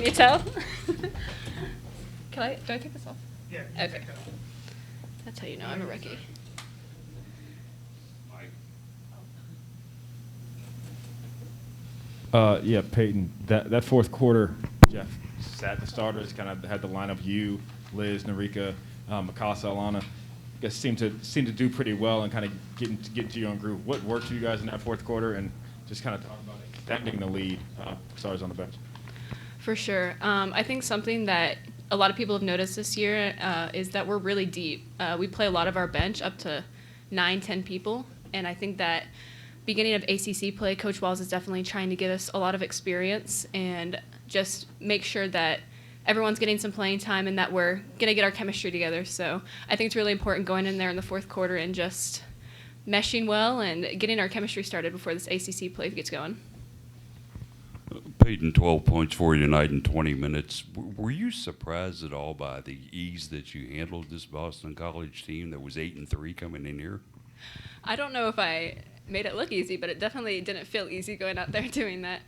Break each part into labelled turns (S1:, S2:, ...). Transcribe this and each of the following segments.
S1: Can you tell? Do I take this off?
S2: Yeah.
S1: Okay. That's how you know I'm a rookie.
S3: Yeah, Payton, that fourth quarter, Jeff sat the starters, kind of had the lineup, you, Liz, Narika, Mikasa, Alana, I guess seemed to do pretty well and kind of get to your own groove. What worked for you guys in that fourth quarter, and just kind of talk about extending the lead, stars on the bench?
S1: For sure. I think something that a lot of people have noticed this year is that we're really deep. We play a lot of our bench up to 9-10 people, and I think that beginning of ACC play, Coach Walls is definitely trying to give us a lot of experience and just make sure that everyone's getting some playing time and that we're going to get our chemistry together. So I think it's really important going in there in the fourth quarter and just meshing well and getting our chemistry started before this ACC play gets going.
S4: Payton, 12 points for you tonight in 20 minutes. Were you surprised at all by the ease that you handled this Boston College team that was 8-3 coming in here?
S1: I don't know if I made it look easy, but it definitely didn't feel easy going out there doing that.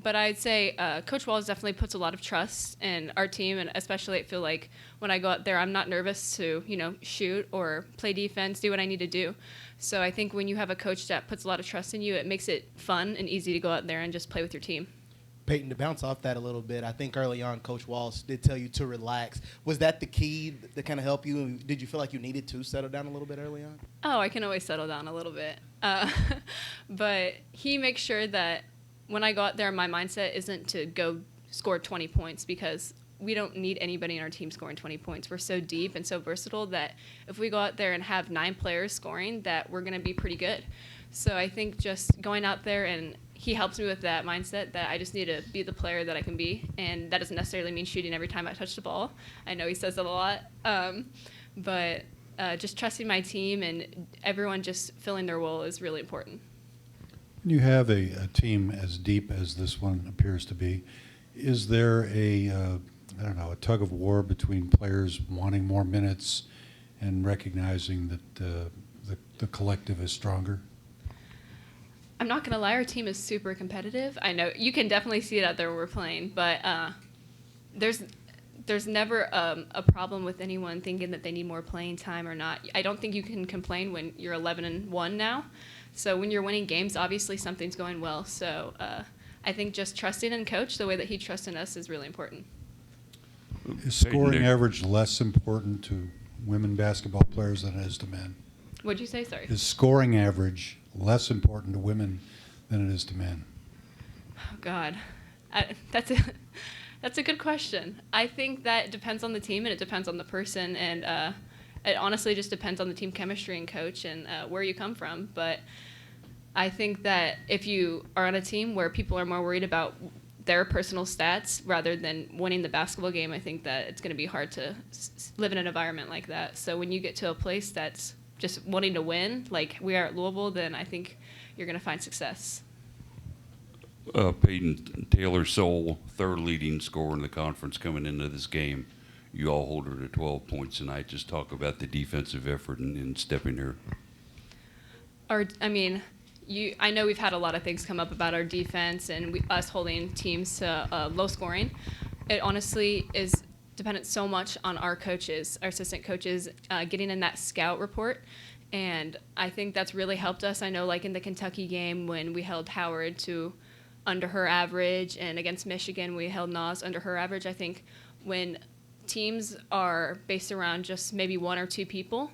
S1: But I'd say Coach Walls definitely puts a lot of trust in our team, and especially I feel like when I go out there, I'm not nervous to, shoot or play defense, do what I need to do. So I think when you have a coach that puts a lot of trust in you, it makes it fun and easy to go out there and just play with your team.
S2: Payton, to bounce off that a little bit, I think early on Coach Walsh did tell you to relax. Was that the key to kind of help you? Did you feel like you needed to settle down a little bit early on?
S1: Oh, I can always settle down a little bit. But he makes sure that when I go out there, my mindset isn't to go score 20 points because we don't need anybody in our team scoring 20 points. We're so deep and so versatile that if we go out there and have 9 players scoring, that we're going to be pretty good. So I think just going out there, and he helps me with that mindset that I just need to be the player that I can be, and that doesn't necessarily mean shooting every time I touch the ball. I know he says that a lot, but just trusting my team and everyone just filling their role is really important.
S5: When you have a team as deep as this one appears to be, is there a tug of war between players wanting more minutes and recognizing that the collective is stronger?
S1: I'm not going to lie, our team is super competitive. I know you can definitely see it out there when we're playing, but there's never a problem with anyone thinking that they need more playing time or not. I don't think you can complain when you're 11-1 now. So when you're winning games, obviously something's going well. So I think just trusting in Coach the way that he trusts in us is really important.
S5: Is scoring average less important to women basketball players than it is to men?
S1: What'd you say? Sorry.
S5: Is scoring average less important to women than it is to men?
S1: Oh, God. That's a good question. I think that depends on the team and it depends on the person, and it honestly just depends on the team chemistry and coach and where you come from. But I think that if you are on a team where people are more worried about their personal stats rather than winning the basketball game, I think that it's going to be hard to live in an environment like that. So when you get to a place that's just wanting to win, like we are at Louisville, then I think you're going to find success.
S4: Payton, Taylor Soule, third leading scorer in the conference coming into this game. You all hold her to 12 points tonight. Just talk about the defensive effort in stepping her.
S1: I know we've had a lot of things come up about our defense and us holding teams to low scoring. It honestly is dependent so much on our coaches, our assistant coaches, getting in that scout report. And I think that's really helped us. I know like in the Kentucky game when we held Howard to under her average, and against Michigan we held Nas under her average. I think when teams are based around just maybe 1 or 2 people,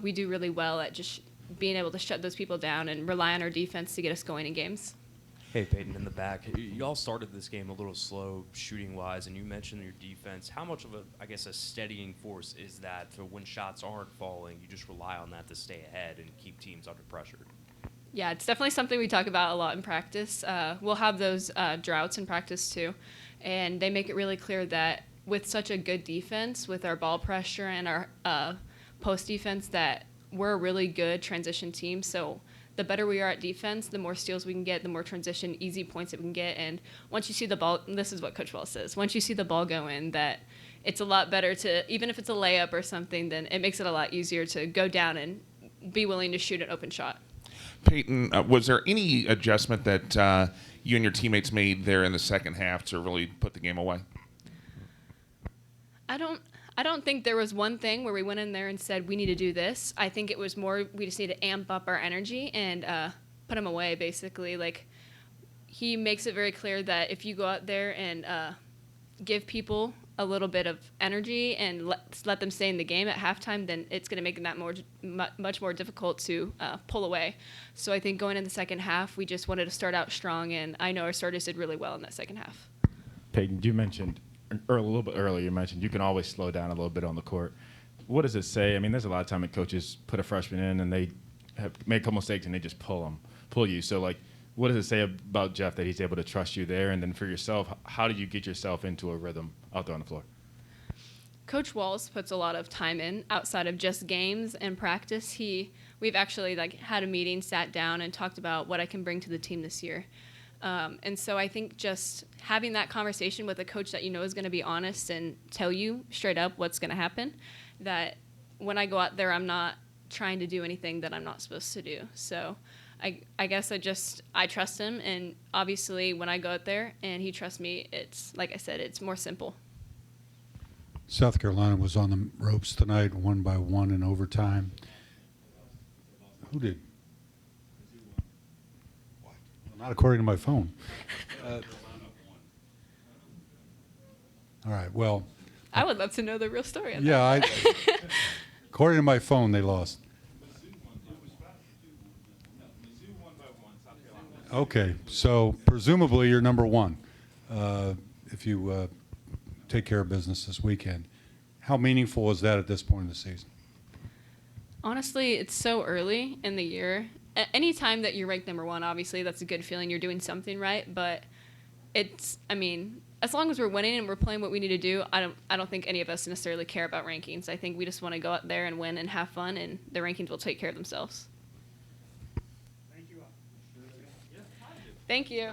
S1: we do really well at just being able to shut those people down and rely on our defense to get us going in games.
S6: Hey, Payton, in the back, you all started this game a little slow shooting-wise, and you mentioned your defense. How much of a steadying force is that to when shots aren't falling, you just rely on that to stay ahead and keep teams under pressure?
S1: Yeah, it's definitely something we talk about a lot in practice. We'll have those droughts in practice too, and they make it really clear that with such a good defense, with our ball pressure and our post defense, that we're a really good transition team. So the better we are at defense, the more steals we can get, the more transition, easy points that we can get. And once you see the ball, and this is what Coach Wells says, once you see the ball go in, that it's a lot better to, even if it's a layup or something, then it makes it a lot easier to go down and be willing to shoot an open shot.
S7: Payton, was there any adjustment that you and your teammates made there in the second half to really put the game away?
S1: I don't think there was one thing where we went in there and said we need to do this. I think it was more we just need to amp up our energy and put him away. Basically, like he makes it very clear that if you go out there and give people a little bit of energy and let them stay in the game at halftime, then it's going to make that much more difficult to pull away. So I think going in the second half, we just wanted to start out strong, and I know our starters did really well in that second half.
S3: Payton, you mentioned a little bit earlier, you mentioned you can always slow down a little bit on the court. What does it say? I mean, there's a lot of time that coaches put a freshman in and they have made a couple mistakes and they just pull you. So, like, what does it say about Jeff that he's able to trust you there? And then for yourself, how did you get yourself into a rhythm out there on the floor?
S1: Coach Walls puts a lot of time in outside of just games and practice. We've actually had a meeting, sat down, and talked about what I can bring to the team this year. And so I think just having that conversation with a coach that you know is going to be honest and tell you straight up what's going to happen, that when I go out there, I'm not trying to do anything that I'm not supposed to do. So I guess I trust him, and obviously when I go out there and he trusts me, it's, like I said, it's more simple.
S5: South Carolina was on the ropes tonight, 1-1 in overtime. Who did? Well, not according to my phone. All right, well.
S1: I would love to know the real story of that.
S5: Yeah, according to my phone, they lost. Okay, so presumably you're number one if you take care of business this weekend. How meaningful is that at this point in the season?
S1: Honestly, it's so early in the year. Any time that you're ranked number one, obviously that's a good feeling. You're doing something right, but as long as we're winning and we're playing what we need to do, I don't think any of us necessarily care about rankings. I think we just want to go out there and win and have fun, and the rankings will take care of themselves. Thank you.